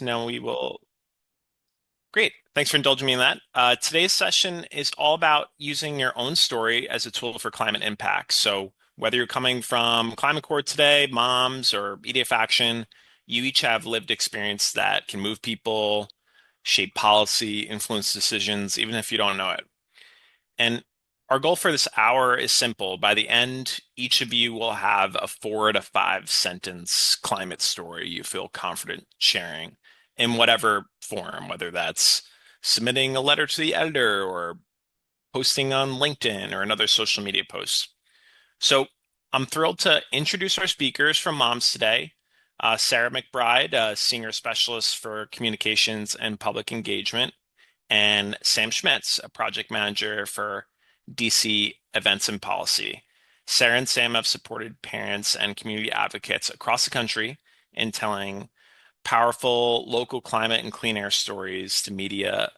Now we will. Great. Thanks for indulging me in that. Today's session is all about using your own story as a tool for climate impact. So whether you're coming from Climate Corps today, moms, or EDF Action, you each have lived experience that can move people, shape policy, influence decisions, even if you don't know it. And our goal for this hour is simple. By the end, each of you will have a 4 to 5 sentence climate story you feel confident sharing in whatever form, whether that's submitting a letter to the editor or posting on LinkedIn or another social media post. So I'm thrilled to introduce our speakers from Moms today. Sarah McBride, a senior specialist for communications and public engagement, and Sam Schmitz, a project manager for DC Events and Policy. Sarah and Sam have supported parents and community advocates across the country in telling powerful local climate and clean air stories to media,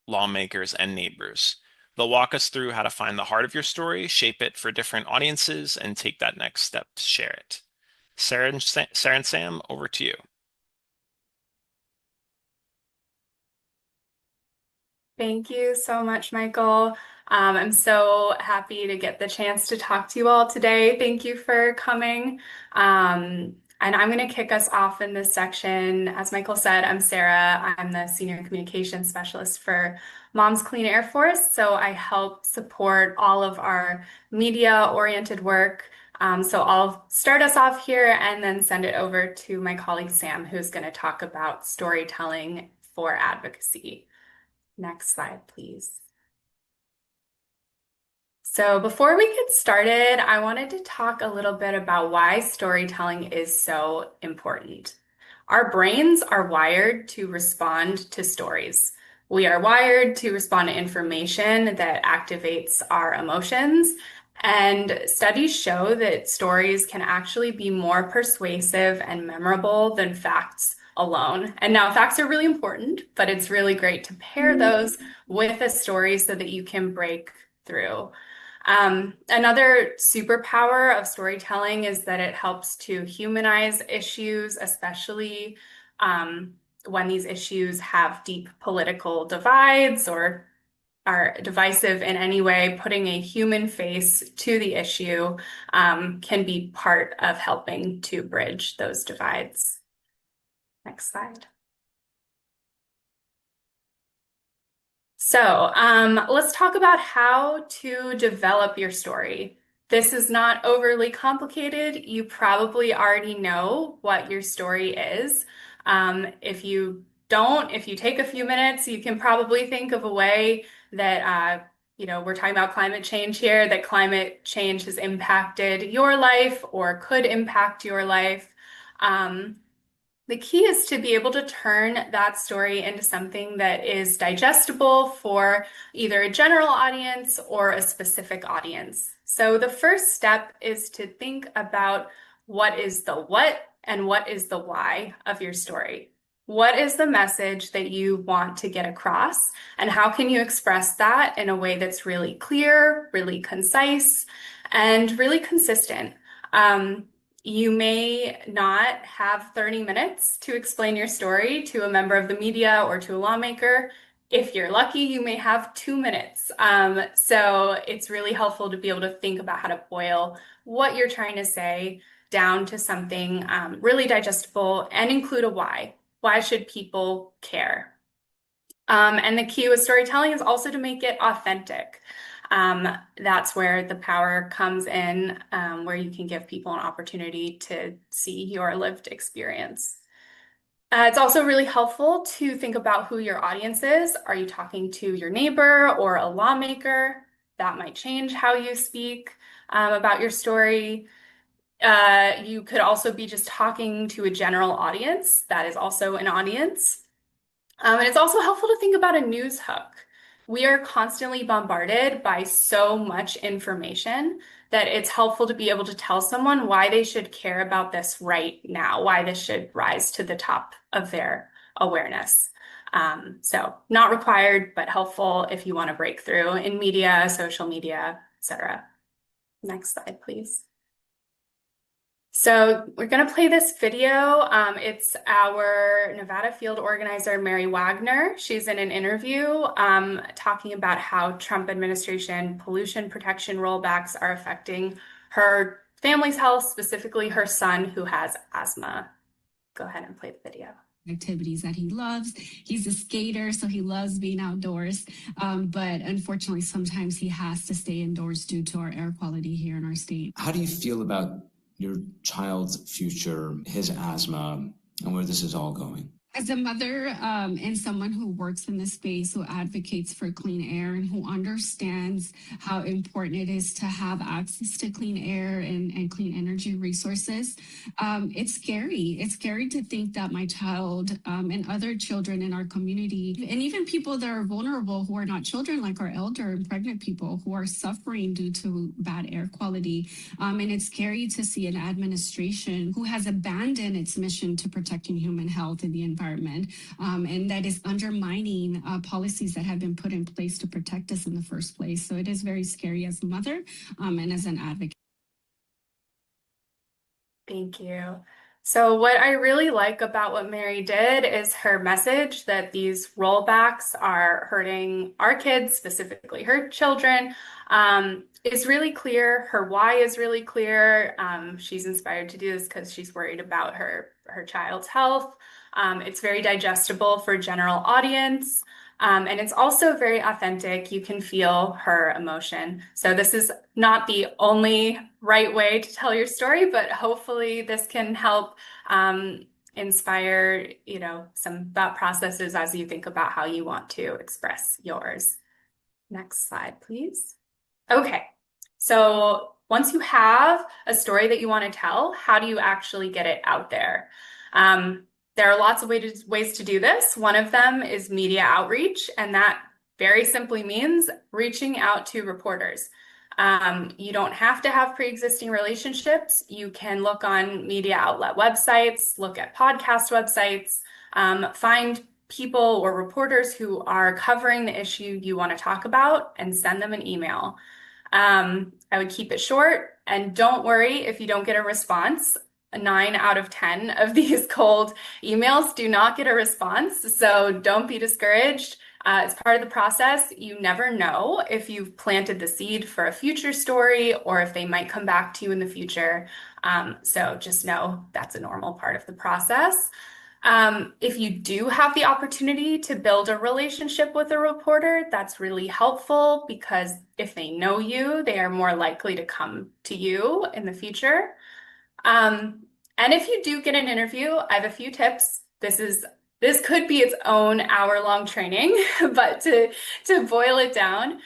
lawmakers, and neighbors. They'll walk us through how to find the heart of your story, shape it for different audiences, and take that next step to share it. Sarah and Sam, over to you. Thank you so much, Michael. I'm so happy to get the chance to talk to you all today. Thank you for coming. And I'm going to kick us off in this section. As Michael said, I'm Sarah. I'm the Senior Communications Specialist for Moms Clean Air Force. So I help support all of our media-oriented work. So I'll start us off here and then send it over to my colleague Sam, who's going to talk about storytelling for advocacy. Next slide, please. So before we get started, I wanted to talk a little bit about why storytelling is so important. Our brains are wired to respond to stories. We are wired to respond to information that activates our emotions. And studies show that stories can actually be more persuasive and memorable than facts alone. And now facts are really important, but it's really great to pair those with a story so that you can break through. Another superpower of storytelling is that it helps to humanize issues, especially when these issues have deep political divides or are divisive in any way. Putting a human face to the issue can be part of helping to bridge those divides. Next slide. So let's talk about how to develop your story. This is not overly complicated. You probably already know what your story is. If you don't, if you take a few minutes, you can probably think of a way that, we're talking about climate change here, that climate change has impacted your life or could impact your life. The key is to be able to turn that story into something that is digestible for either a general audience or a specific audience. So the first step is to think about what is the what and what is the why of your story. What is the message that you want to get across, and how can you express that in a way that's really clear, really concise, and really consistent? You may not have 30 minutes to explain your story to a member of the media or to a lawmaker. If you're lucky, you may have 2 minutes. So it's really helpful to be able to think about how to boil what you're trying to say down to something really digestible and include a why. Why should people care? And the key with storytelling is also to make it authentic. That's where the power comes in, where you can give people an opportunity to see your lived experience. It's also really helpful to think about who your audience is. Are you talking to your neighbor or a lawmaker? That might change how you speak about your story. You could also be just talking to a general audience. That is also an audience. And it's also helpful to think about a news hook. We are constantly bombarded by so much information that it's helpful to be able to tell someone why they should care about this right now, why this should rise to the top of their awareness. So not required, but helpful if you want to break through in media, social media, etc. Next slide, please. So we're going to play this video. It's our Nevada field organizer, Mary Wagner. She's in an interview talking about how Trump administration pollution protection rollbacks are affecting her family's health, specifically her son who has asthma. Go ahead and play the video. Activities that he loves. He's a skater, so he loves being outdoors. But unfortunately, sometimes he has to stay indoors due to our air quality here in our state. How do you feel about your child's future, his asthma, and where this is all going? As a mother and someone who works in this space, who advocates for clean air and who understands how important it is to have access to clean air and clean energy resources, it's scary. It's scary to think that my child and other children in our community, and even people that are vulnerable who are not children, like our elder and pregnant people who are suffering due to bad air quality. And it's scary to see an administration who has abandoned its mission to protecting human health and the environment. And that is undermining policies that have been put in place to protect us in the first place. So it is very scary as a mother and as an advocate. Thank you. So what I really like about what Mary did is her message that these rollbacks are hurting our kids, specifically her children, is really clear. Her why is really clear. She's inspired to do this because she's worried about her child's health. It's very digestible for general audience. And it's also very authentic. You can feel her emotion. So this is not the only right way to tell your story, but hopefully this can help inspire, some thought processes as you think about how you want to express yours. Next slide, please. Okay, so once you have a story that you want to tell, how do you actually get it out there? There are lots of ways to do this. One of them is media outreach, and that very simply means reaching out to reporters. You don't have to have pre-existing relationships. You can look on media outlet websites, look at podcast websites, find people or reporters who are covering the issue you want to talk about and send them an email. I would keep it short, and don't worry if you don't get a response. 9 out of 10 of these cold emails do not get a response, so don't be discouraged. It's part of the process. You never know if you've planted the seed for a future story or if they might come back to you in the future. So just know that's a normal part of the process. If you do have the opportunity to build a relationship with a reporter, that's really helpful because if they know you, they are more likely to come to you in the future. And if you do get an interview, I have a few tips. This could be its own hour-long training, but to boil it down,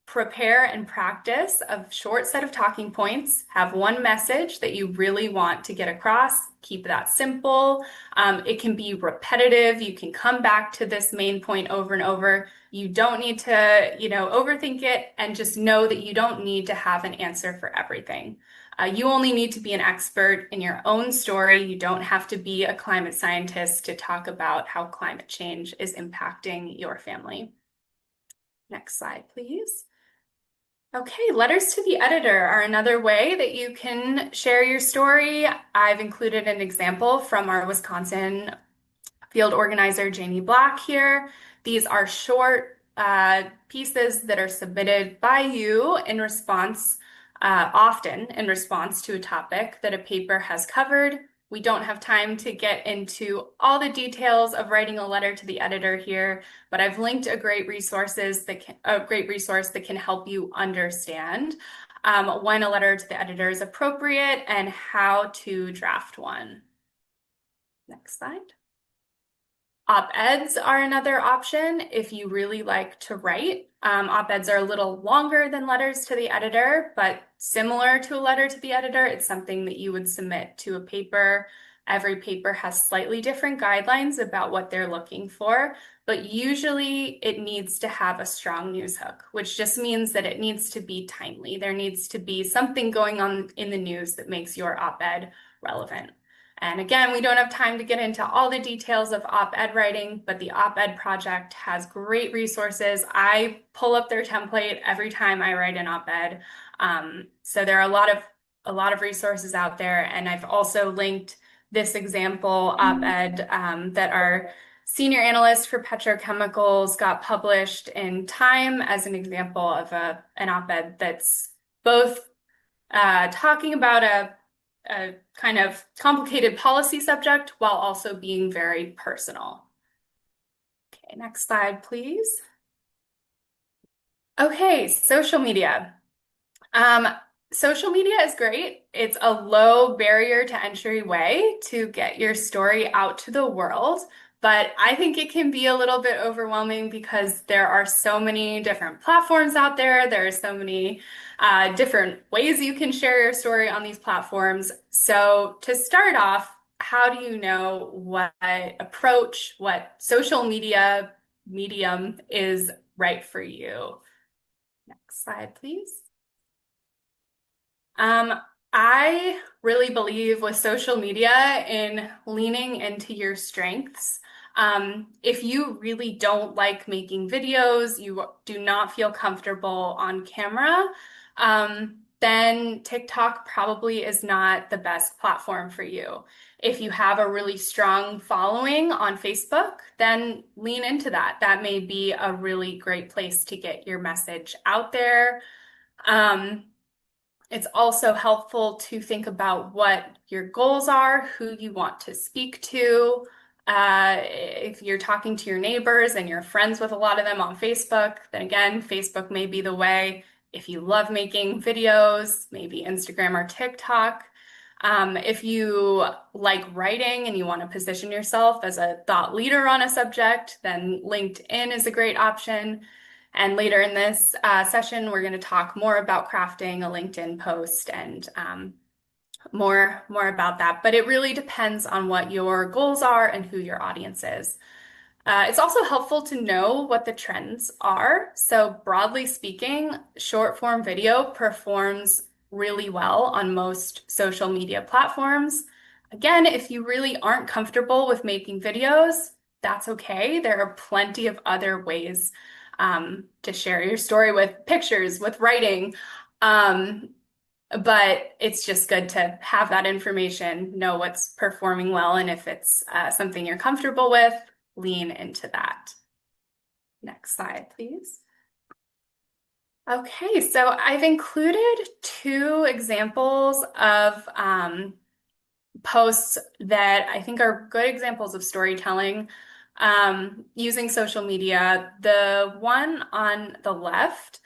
prepare and practice a short set of talking points. Have one message that you really want to get across. Keep that simple. It can be repetitive. You can come back to this main point over and over. You don't need to, overthink it, and just know that you don't need to have an answer for everything. You only need to be an expert in your own story. You don't have to be a climate scientist to talk about how climate change is impacting your family. Next slide, please. Okay, letters to the editor are another way that you can share your story. I've included an example from our Wisconsin field organizer, Janie Black here. These are short pieces that are submitted by you in response often in response to a topic that a paper has covered. We don't have time to get into all the details of writing a letter to the editor here, but I've linked a great resource that can help you understand when a letter to the editor is appropriate and how to draft one. Next slide. Op-eds are another option if you really like to write. Op-eds are a little longer than letters to the editor, but similar to a letter to the editor, it's something that you would submit to a paper. Every paper has slightly different guidelines about what they're looking for, but usually it needs to have a strong news hook, which just means that it needs to be timely. There needs to be something going on in the news that makes your op-ed relevant. And again, we don't have time to get into all the details of op-ed writing, but the op-ed project has great resources. I pull up their template every time I write an op-ed. So there are a lot of a lot of resources out there. And I've also linked this example op-ed that our senior analyst for petrochemicals got published in Time as an example of an op-ed that's both talking about a kind of complicated policy subject while also being very personal. Okay, next slide, please. Okay, social media. Social media is great. It's a low barrier to entry way to get your story out to the world, but I think it can be a little bit overwhelming because there are so many different platforms out there. There are so many different ways you can share your story on these platforms. So to start off, how do you know what approach, what social media medium is right for you? Next slide, please. I really believe with social media in leaning into your strengths. If you really don't like making videos, you do not feel comfortable on camera, then TikTok probably is not the best platform for you. If you have a really strong following on Facebook, then lean into that. That may be a really great place to get your message out there. It's also helpful to think about what your goals are, who you want to speak to. If you're talking to your neighbors and you're friends with a lot of them on Facebook, then again, Facebook may be the way. If you love making videos, maybe Instagram or TikTok. If you like writing and you want to position yourself as a thought leader on a subject, then LinkedIn is a great option. And later in this session, we're going to talk more about crafting a LinkedIn post and more about that. But it really depends on what your goals are and who your audience is. It's also helpful to know what the trends are. So broadly speaking, short form video performs really well on most social media platforms. Again, if you really aren't comfortable with making videos, that's okay. There are plenty of other ways to share your story with pictures, with writing. But it's just good to have that information, know what's performing well, and if it's something you're comfortable with, lean into that. Next slide, please. Okay, so I've included two examples of posts that I think are good examples of storytelling using social media. The one on the left,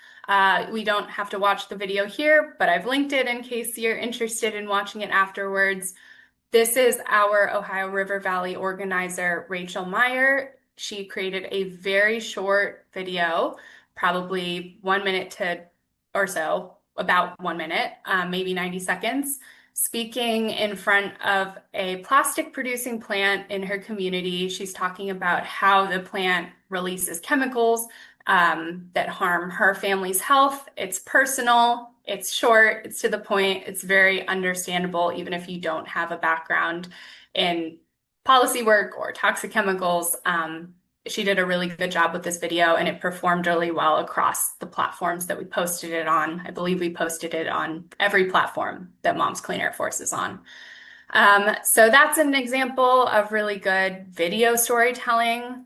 we don't have to watch the video here, but I've linked it in case you're interested in watching it afterwards. This is our Ohio River Valley organizer, Rachel Meyer. She created a very short video, probably 1 minute to or so, about 1 minute, maybe 90 seconds, speaking in front of a plastic producing plant in her community. She's talking about how the plant releases chemicals that harm her family's health. It's personal, it's short, it's to the point, it's very understandable, even if you don't have a background in policy work or toxic chemicals. She did a really good job with this video and it performed really well across the platforms that we posted it on. I believe we posted it on every platform that Mom's Clean Air Force is on. So that's an example of really good video storytelling.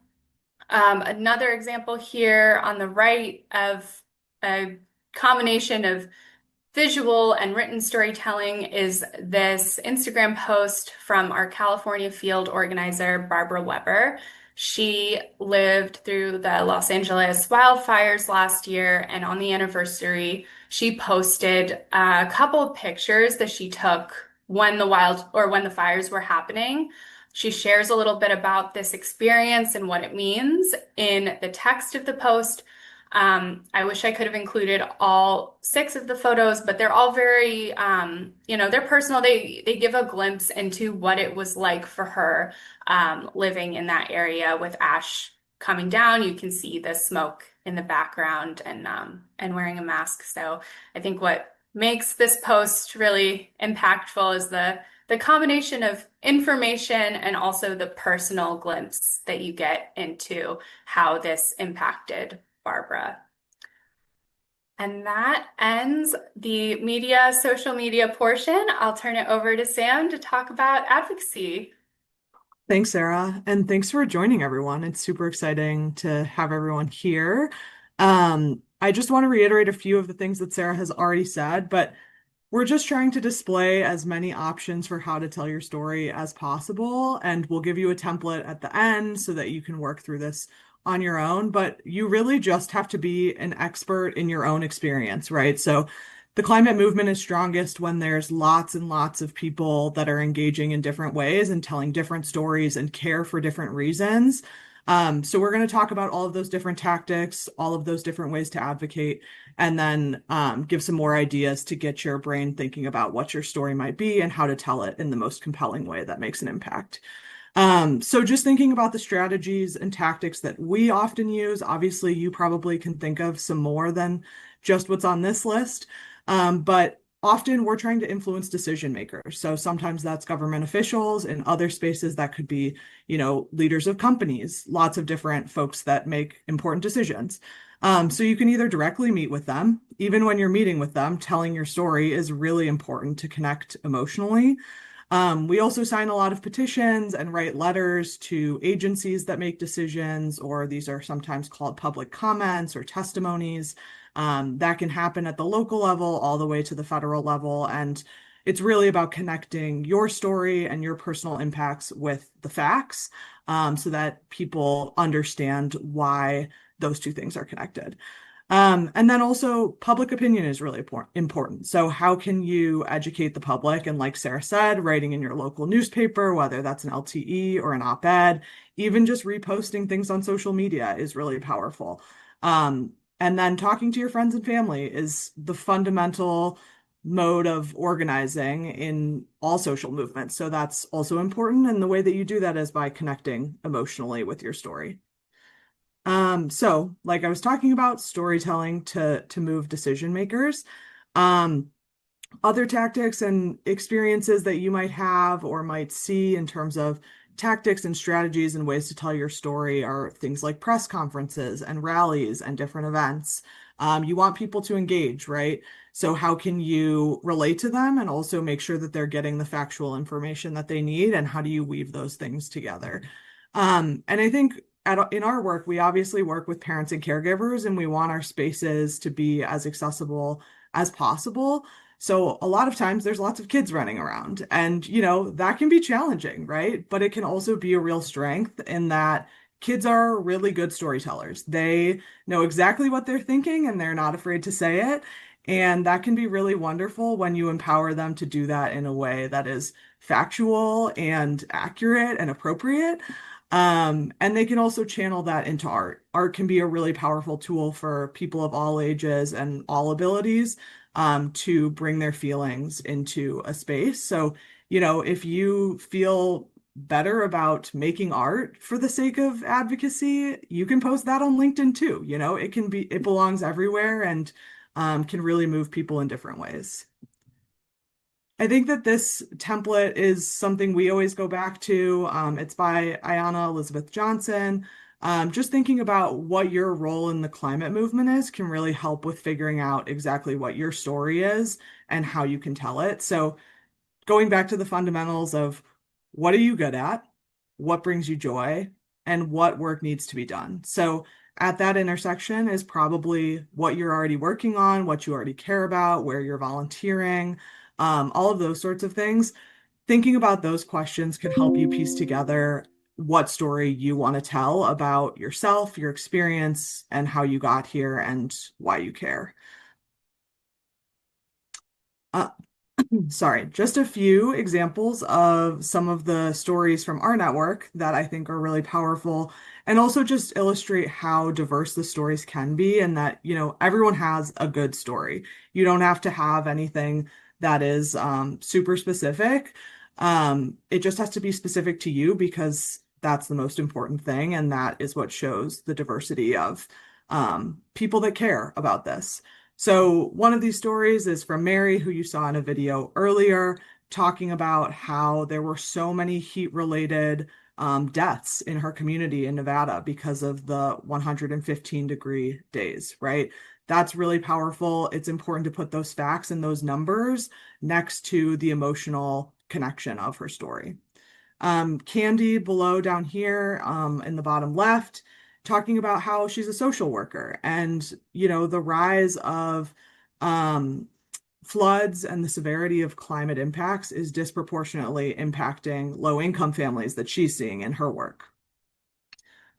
Another example here on the right of a combination of visual and written storytelling is this Instagram post from our California field organizer, Barbara Weber. She lived through the Los Angeles wildfires last year, and on the anniversary, she posted a couple of pictures that she took when the fires were happening. She shares a little bit about this experience and what it means in the text of the post. I wish I could have included all 6 of the photos, but they're all very, they're personal. They give a glimpse into what it was like for her living in that area with ash coming down. You can see the smoke in the background and wearing a mask. So I think what makes this post really impactful is the combination of information and also the personal glimpse that you get into how this impacted Barbara. And that ends the media, social media portion. I'll turn it over to Sam to talk about advocacy. Thanks, Sarah, and thanks for joining everyone. It's super exciting to have everyone here. I just want to reiterate a few of the things that Sarah has already said, but we're just trying to display as many options for how to tell your story as possible, and we'll give you a template at the end so that you can work through this on your own, but you really just have to be an expert in your own experience, right? So the climate movement is strongest when there's lots and lots of people that are engaging in different ways and telling different stories and care for different reasons. So we're going to talk about all of those different tactics, all of those different ways to advocate, and then give some more ideas to get your brain thinking about what your story might be and how to tell it in the most compelling way that makes an impact. So just thinking about the strategies and tactics that we often use, obviously you probably can think of some more than just what's on this list. But often we're trying to influence decision makers. So sometimes that's government officials. In other spaces, that could be, leaders of companies, lots of different folks that make important decisions. So you can either directly meet with them, even when you're meeting with them, telling your story is really important to connect emotionally. We also sign a lot of petitions and write letters to agencies that make decisions, or these are sometimes called public comments or testimonies. That can happen at the local level all the way to the federal level. And it's really about connecting your story and your personal impacts with the facts, so that people understand why those two things are connected. And then also public opinion is really important. So how can you educate the public? And like Sarah said, writing in your local newspaper, whether that's an LTE or an op-ed, even just reposting things on social media is really powerful. And then talking to your friends and family is the fundamental mode of organizing in all social movements. So that's also important. And the way that you do that is by connecting emotionally with your story. So like I was talking about, storytelling to move decision makers. Other tactics and experiences that you might have or might see in terms of tactics and strategies and ways to tell your story are things like press conferences and rallies and different events. You want people to engage, right? So how can you relate to them and also make sure that they're getting the factual information that they need, and how do you weave those things together? And I think in our work, we obviously work with parents and caregivers, and we want our spaces to be as accessible as possible. So a lot of times there's lots of kids running around, and that can be challenging, right? But it can also be a real strength in that kids are really good storytellers. They know exactly what they're thinking and they're not afraid to say it. And that can be really wonderful when you empower them to do that in a way that is factual and accurate and appropriate. And they can also channel that into art. Art can be a really powerful tool for people of all ages and all abilities, to bring their feelings into a space. So, if you feel better about making art for the sake of advocacy, you can post that on LinkedIn too. It belongs everywhere, and can really move people in different ways. I think that this template is something we always go back to. It's by Ayanna Elizabeth Johnson. Just thinking about what your role in the climate movement is can really help with figuring out exactly what your story is and how you can tell it. So going back to the fundamentals of what are you good at, what brings you joy, and what work needs to be done. So at that intersection is probably what you're already working on, what you already care about, where you're volunteering, all of those sorts of things. Thinking about those questions can help you piece together what story you want to tell about yourself, your experience, and how you got here and why you care. Sorry, just a few examples of some of the stories from our network that I think are really powerful, and also just illustrate how diverse the stories can be, and that, everyone has a good story. You don't have to have anything that is super specific. It just has to be specific to you, because that's the most important thing, and that is what shows the diversity of people that care about this. So one of these stories is from Mary, who you saw in a video earlier, talking about how there were so many heat-related deaths in her community in Nevada because of the 115-degree days, right? That's really powerful. It's important to put those facts and those numbers next to the emotional connection of her story. Candy below down here in the bottom left, talking about how she's a social worker and, the rise of floods and the severity of climate impacts is disproportionately impacting low-income families that she's seeing in her work.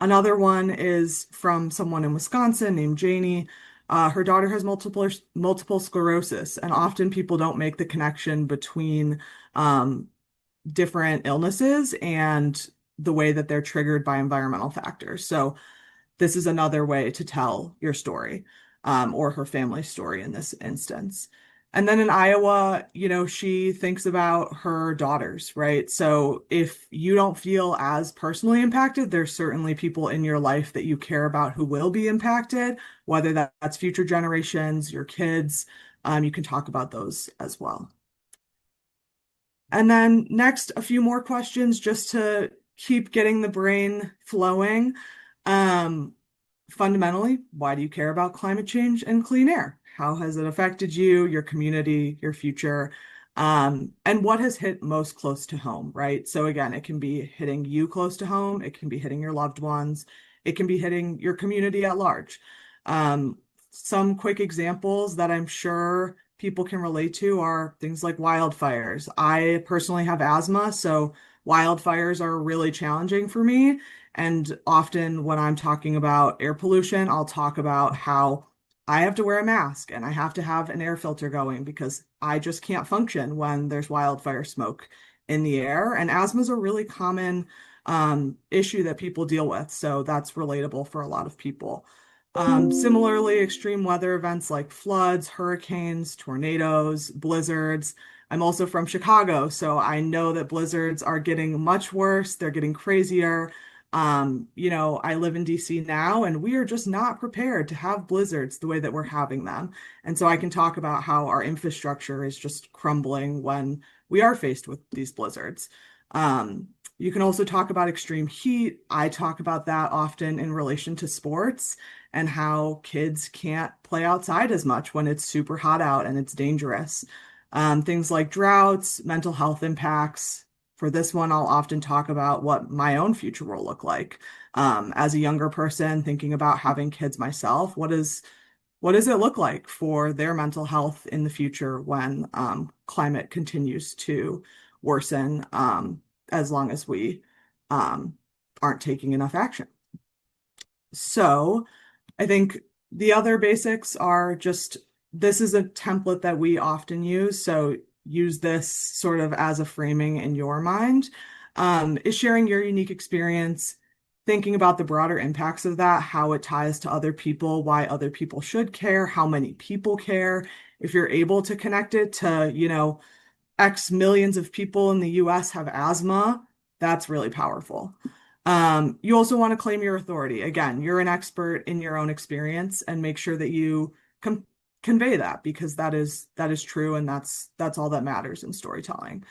Another one is from someone in Wisconsin named Janie. Her daughter has multiple sclerosis, and often people don't make the connection between different illnesses and the way that they're triggered by environmental factors. So this is another way to tell your story, or her family's story in this instance. And then in Iowa, she thinks about her daughters, right? So if you don't feel as personally impacted, there's certainly people in your life that you care about who will be impacted, whether that's future generations, your kids. You can talk about those as well. And then next, a few more questions just to keep getting the brain flowing. Fundamentally, why do you care about climate change and clean air? How has it affected you, your community, your future? And what has hit most close to home, right? So again, it can be hitting you close to home. It can be hitting your loved ones. It can be hitting your community at large. Some quick examples that I'm sure people can relate to are things like wildfires. I personally have asthma, so wildfires are really challenging for me. And often when I'm talking about air pollution, I'll talk about how I have to wear a mask and I have to have an air filter going because I just can't function when there's wildfire smoke in the air. And asthma is a really common issue that people deal with. So that's relatable for a lot of people. Similarly, extreme weather events like floods, hurricanes, tornadoes, blizzards. I'm also from Chicago, so I know that blizzards are getting much worse. They're getting crazier. I live in DC now, and we are just not prepared to have blizzards the way that we're having them. And so I can talk about how our infrastructure is just crumbling when we are faced with these blizzards. You can also talk about extreme heat. I talk about that often in relation to sports and how kids can't play outside as much when it's super hot out and it's dangerous. Things like droughts, mental health impacts. For this one, I'll often talk about what my own future will look like. As a younger person, thinking about having kids myself, what does it look like for their mental health in the future when climate continues to worsen, as long as we aren't taking enough action? So I think the other basics are just, this is a template that we often use. So use this sort of as a framing in your mind, is sharing your unique experience, thinking about the broader impacts of that, how it ties to other people, why other people should care, how many people care. If you're able to connect it to, X millions of people in the US have asthma, that's really powerful. You also want to claim your authority. Again, you're an expert in your own experience and make sure that you convey that because that is true and that's all that matters in storytelling.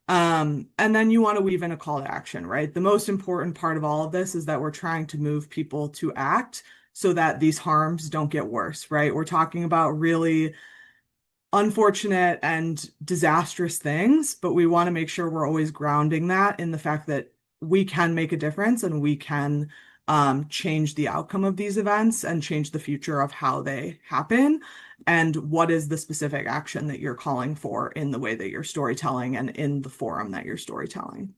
And then you want to weave in a call to action, right? The most important part of all of this is that we're trying to move people to act so that these harms don't get worse, right? We're talking about really unfortunate and disastrous things, but we want to make sure we're always grounding that in the fact that we can make a difference and we can change the outcome of these events and change the future of how they happen. And what is the specific action that you're calling for in the way that you're storytelling and in the forum that you're storytelling?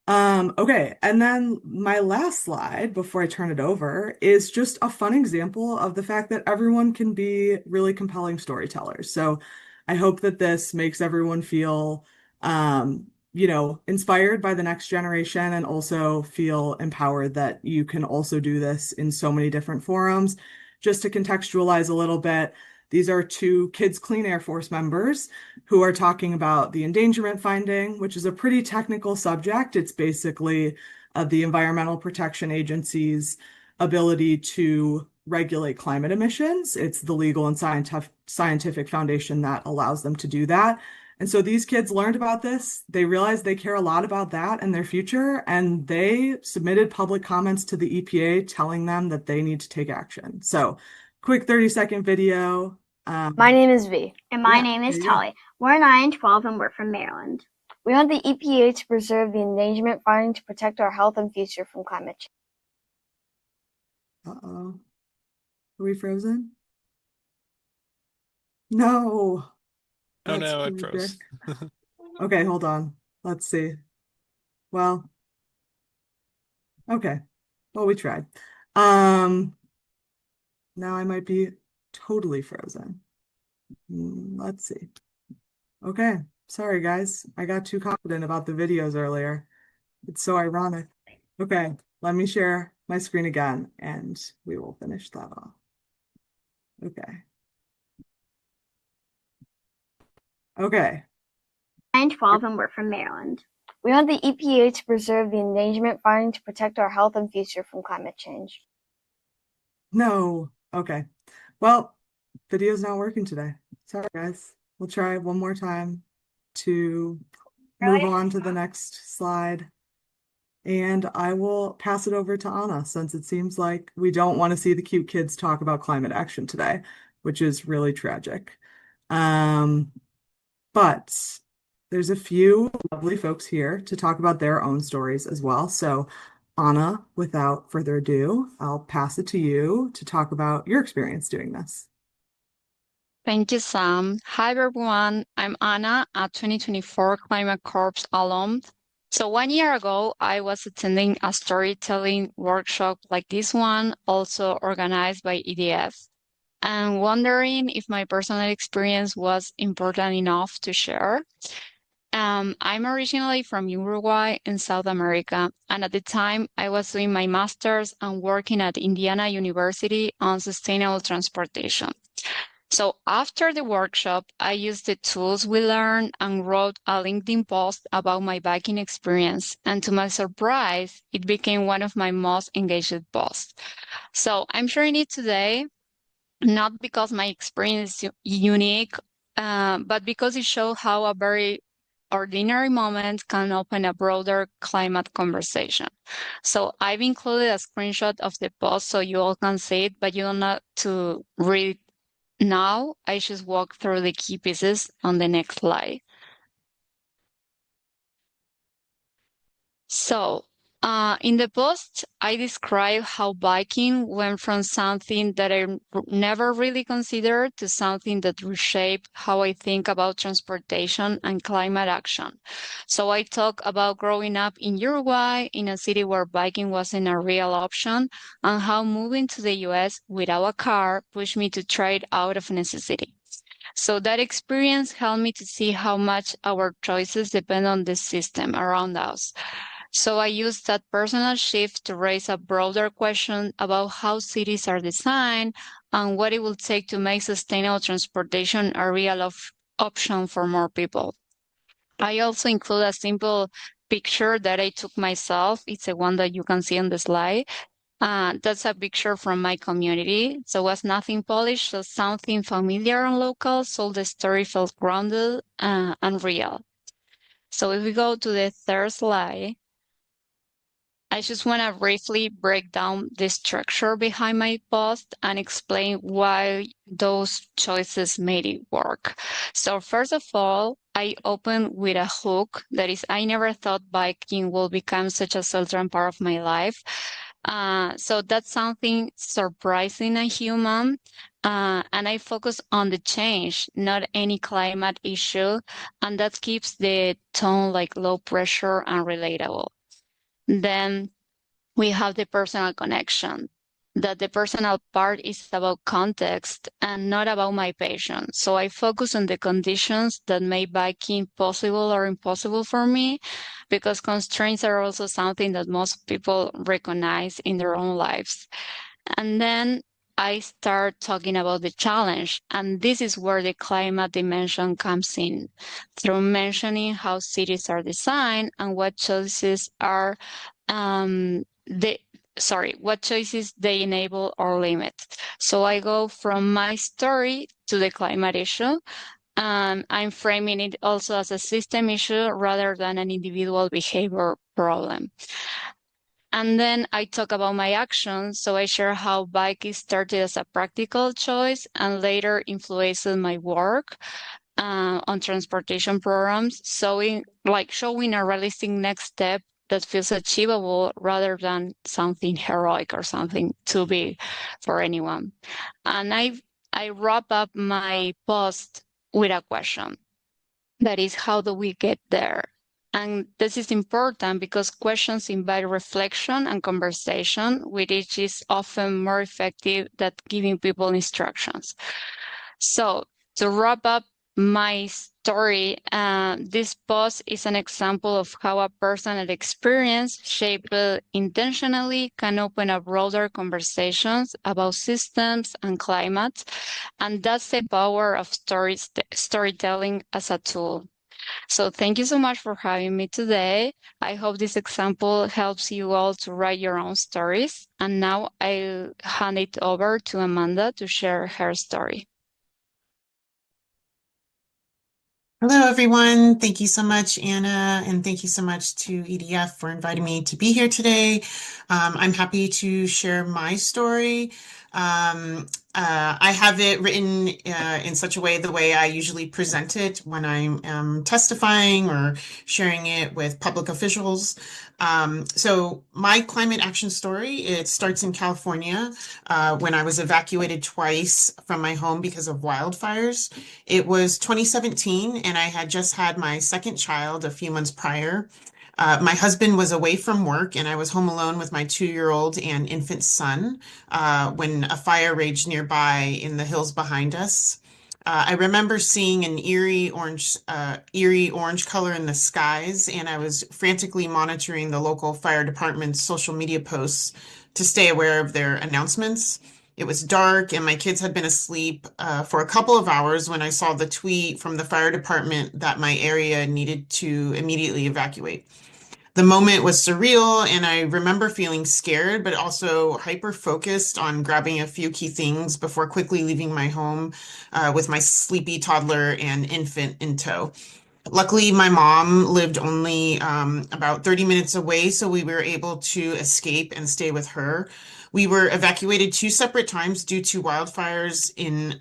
Okay. And then my last slide before I turn it over is just a fun example of the fact that everyone can be really compelling storytellers. So I hope that this makes everyone feel, inspired by the next generation and also feel empowered that you can also do this in so many different forums. Just to contextualize a little bit, these are two Kids Clean Air Force members who are talking about the endangerment finding, which is a pretty technical subject. It's basically the Environmental Protection Agency's ability to regulate climate emissions. It's the legal and scientific foundation that allows them to do that. And so these kids learned about this. They realized they care a lot about that and their future, and they submitted public comments to the EPA telling them that they need to take action. So, quick 30-second video. My name is V. And my Yeah, name is there you go. Tali. We're 9 and 12 and we're from Maryland. We want the EPA to preserve the endangerment finding to protect our health and future from climate change. Uh-oh. Are we frozen? No. Oh That's no, it tragic. froze. Okay, hold on. Let's see. Well, okay. Well, we tried. Now I might be totally frozen. Let's see. Okay. Sorry, guys. I got too confident about the videos earlier. It's so ironic. Okay, let me share my screen again and we will finish that off. Okay. Okay. 9 and 12 and we're from Maryland. We want the EPA to preserve the endangerment finding to protect our health and future from climate change. No. Okay. Well, video's not working today. Sorry, guys. We'll try one more time to move on to the next slide. And I will pass it over to Anna since it seems like we don't want to see the cute kids talk about climate action today, which is really tragic. But there's a few lovely folks here to talk about their own stories as well. So Anna, without further ado, I'll pass it to you to talk about your experience doing this. Thank you, Sam. Hi, everyone. I'm Anna, a 2024 Climate Corps alum. So 1 year ago, I was attending a storytelling workshop like this one, also organized by EDF, and wondering if my personal experience was important enough to share. I'm originally from Uruguay in South America, and at the time I was doing my master's and working at Indiana University on sustainable transportation. So after the workshop, I used the tools we learned and wrote a LinkedIn post about my biking experience. And to my surprise, it became one of my most engaged posts. So I'm sharing it today, not because my experience is unique, but because it shows how a very ordinary moment can open a broader climate conversation. So I've included a screenshot of the post so you all can see it, but you don't have to read it now. I just walk through the key pieces on the next slide. So in the post, I describe how biking went from something that I never really considered to something that reshaped how I think about transportation and climate action. So I talk about growing up in Uruguay, in a city where biking wasn't a real option, and how moving to the US without a car pushed me to try it out of necessity. So that experience helped me to see how much our choices depend on the system around us. So I used that personal shift to raise a broader question about how cities are designed and what it will take to make sustainable transportation a real option for more people. I also include a simple picture that I took myself. It's the one that you can see on the slide. That's a picture from my community. So it was nothing polished, just something familiar and local, so the story felt grounded and real. So if we go to the third slide, I just want to briefly break down the structure behind my post and explain why those choices made it work. So first of all, I open with a hook that is, I never thought biking will become such a central part of my life. So that's something surprising and human. And I focus on the change, not any climate issue. And that keeps the tone like low pressure and relatable. Then we have the personal connection, that the personal part is about context and not about my passion. So I focus on the conditions that make biking possible or impossible for me, because constraints are also something that most people recognize in their own lives. And then I start talking about the challenge. And this is where the climate dimension comes in, through mentioning how cities are designed and what choices are what choices they enable or limit. So I go from my story to the climate issue, I'm framing it also as a system issue rather than an individual behavior problem. And then I talk about my actions. So I share how biking started as a practical choice and later influenced my work on transportation programs, showing a realistic next step that feels achievable rather than something heroic or something too big for anyone. And I wrap up my post with a question. That is, how do we get there? And this is important because questions invite reflection and conversation, which is often more effective than giving people instructions. So, to wrap up my story, this post is an example of how a personal experience shaped intentionally can open up broader conversations about systems and climate. And that's the power of storytelling as a tool. So thank you so much for having me today. I hope this example helps you all to write your own stories. And now I'll hand it over to Amanda to share her story. Hello, everyone. Thank you so much, Anna, and thank you so much to EDF for inviting me to be here today. I'm happy to share my story. I have it written in such a way, the way I usually present it when I'm testifying or sharing it with public officials. So my climate action story, it starts in California when I was evacuated twice from my home because of wildfires. It was 2017, and I had just had my second child a few months prior. My husband was away from work, and I was home alone with my 2-year-old and infant son when a fire raged nearby in the hills behind us. I remember seeing an eerie orange color in the skies, and I was frantically monitoring the local fire department's social media posts to stay aware of their announcements. It was dark, and my kids had been asleep for a couple of hours when I saw the tweet from the fire department that my area needed to immediately evacuate. The moment was surreal, and I remember feeling scared, but also hyper focused on grabbing a few key things before quickly leaving my home with my sleepy toddler and infant in tow. Luckily, my mom lived only about 30 minutes away, so we were able to escape and stay with her. We were evacuated 2 separate times due to wildfires in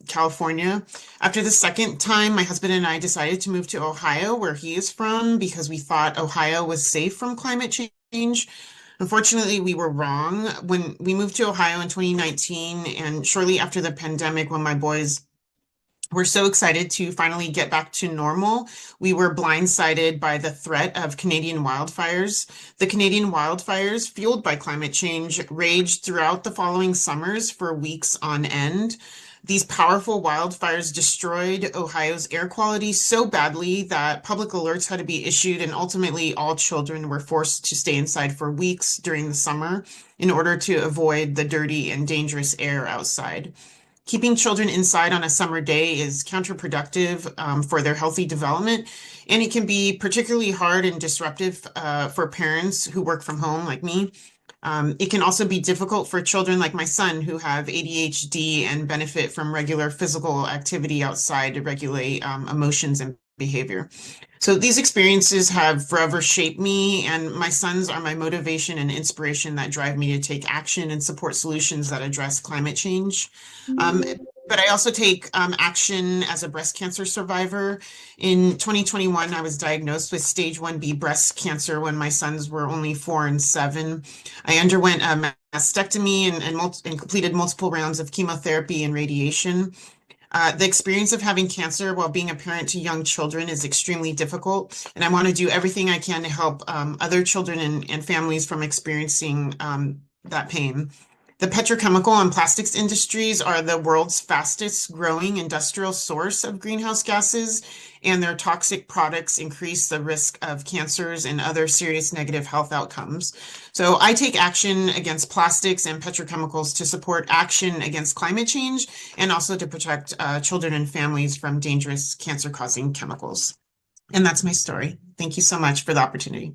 California. After the second time, my husband and I decided to move to Ohio, where he is from, because we thought Ohio was safe from climate change. Unfortunately, we were wrong. When we moved to Ohio in 2019, and shortly after the pandemic, when my boys were so excited to finally get back to normal, we were blindsided by the threat of Canadian wildfires. The Canadian wildfires, fueled by climate change, raged throughout the following summers for weeks on end. These powerful wildfires destroyed Ohio's air quality so badly that public alerts had to be issued, and ultimately all children were forced to stay inside for weeks during the summer in order to avoid the dirty and dangerous air outside. Keeping children inside on a summer day is counterproductive for their healthy development, and it can be particularly hard and disruptive for parents who work from home, like me. It can also be difficult for children like my son who have ADHD and benefit from regular physical activity outside to regulate emotions and behavior. So these experiences have forever shaped me, and my sons are my motivation and inspiration that drive me to take action and support solutions that address climate change. But I also take action as a breast cancer survivor. In 2021, I was diagnosed with stage 1B breast cancer when my sons were only 4 and 7. I underwent a mastectomy and completed multiple rounds of chemotherapy and radiation. The experience of having cancer while being a parent to young children is extremely difficult, and I want to do everything I can to help other children and families from experiencing that pain. The petrochemical and plastics industries are the world's fastest growing industrial source of greenhouse gases, and their toxic products increase the risk of cancers and other serious negative health outcomes. So I take action against plastics and petrochemicals to support action against climate change and also to protect children and families from dangerous cancer-causing chemicals. And that's my story. Thank you so much for the opportunity.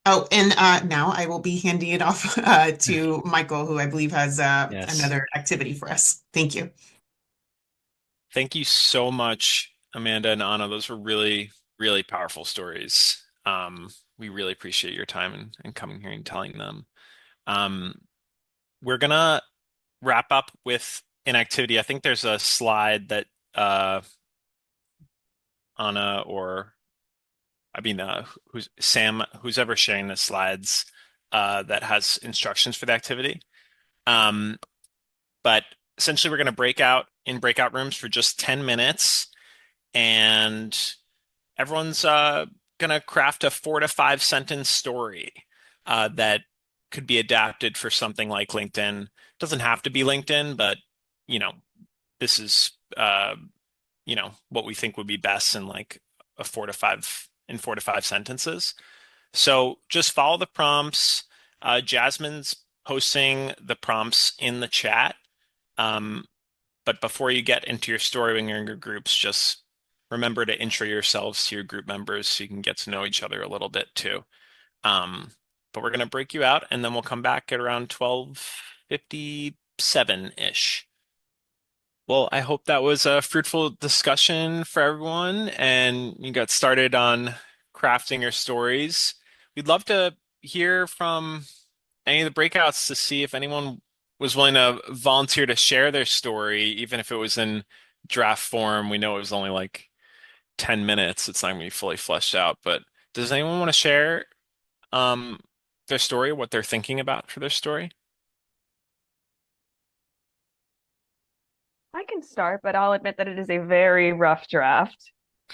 Oh, and now I will be handing it off to Michael, who I believe has Yes. another activity for us. Thank you. Thank you so much, Amanda and Anna. Those were really, really powerful stories. We really appreciate your time and coming here and telling them. Um, we're gonna wrap up with an activity. I think there's a slide that Anna or I mean who's Sam, who's ever sharing the slides that has instructions for the activity. But essentially we're gonna break out in breakout rooms for just 10 minutes and everyone's gonna craft a 4 to 5 sentence story that could be adapted for something like LinkedIn. Doesn't have to be LinkedIn, but you know, this is what we think would be best in like a 4 to 5 sentences. So just follow the prompts. Jasmine's posting the prompts in the chat. But before you get into your story when you're in your groups, just remember to intro yourselves to your group members so you can get to know each other a little bit too. But we're going to break you out and then we'll come back at around 12:57-ish. Well, I hope that was a fruitful discussion for everyone and you got started on crafting your stories. We'd love to hear from any of the breakouts to see if anyone was willing to volunteer to share their story, even if it was in draft form. We know it was only like 10 minutes. It's not going to be fully fleshed out, but does anyone want to share um, their story, what they're thinking about for their story? I can start, but I'll admit that it is a very rough draft.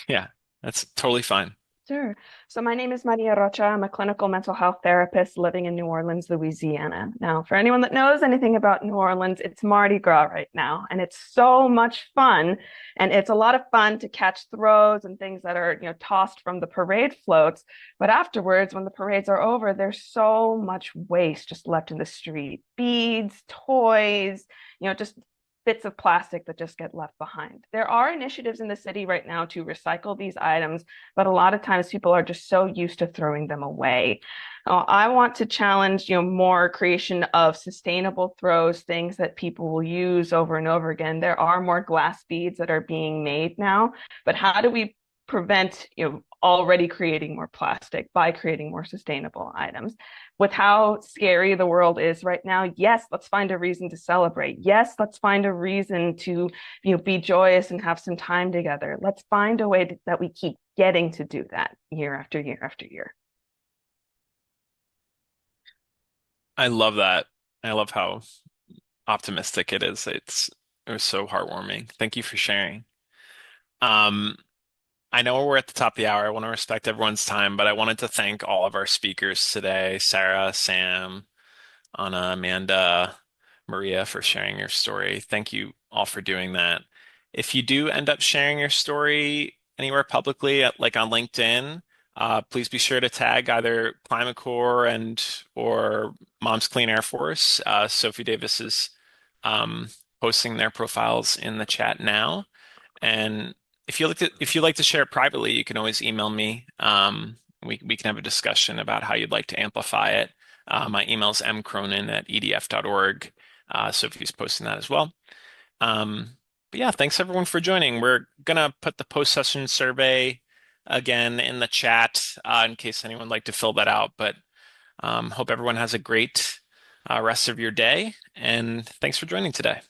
Yeah, that's totally fine. Sure. So my name is Maria Rocha. I'm a clinical mental health therapist living in New Orleans, Louisiana. Now, for anyone that knows anything about New Orleans, it's Mardi Gras right now, and it's so much fun. And it's a lot of fun to catch throws and things that are, tossed from the parade floats. But afterwards, when the parades are over, there's so much waste just left in the street. Beads, toys, just bits of plastic that just get left behind. There are initiatives in the city right now to recycle these items, but a lot of times people are just so used to throwing them away. I want to challenge, more creation of sustainable throws, things that people will use over and over again. There are more glass beads that are being made now, but how do we prevent, already creating more plastic by creating more sustainable items? With how scary the world is right now, yes, let's find a reason to celebrate. Yes, let's find a reason to, be joyous and have some time together. Let's find a way that we keep getting to do that year after year after year. I love that. I love how optimistic it is. It was so heartwarming. Thank you for sharing. Um, I know we're at the top of the hour. I want to respect everyone's time, but I wanted to thank all of our speakers today, Sarah, Sam, Anna, Amanda, Maria, for sharing your story. Thank you all for doing that. If you do end up sharing your story anywhere publicly, like on LinkedIn, please be sure to tag either Climate Corps or Mom's Clean Air Force. Sophie Davis is posting their profiles in the chat now. And if you like to share it privately, you can always email me. We can have a discussion about how you'd like to amplify it. My email is mcronin@edf.org. Sophie's posting that as well. But yeah, thanks everyone for joining. We're gonna put the post-session survey again in the chat in case anyone would like to fill that out. But hope everyone has a great rest of your day, and thanks for joining today.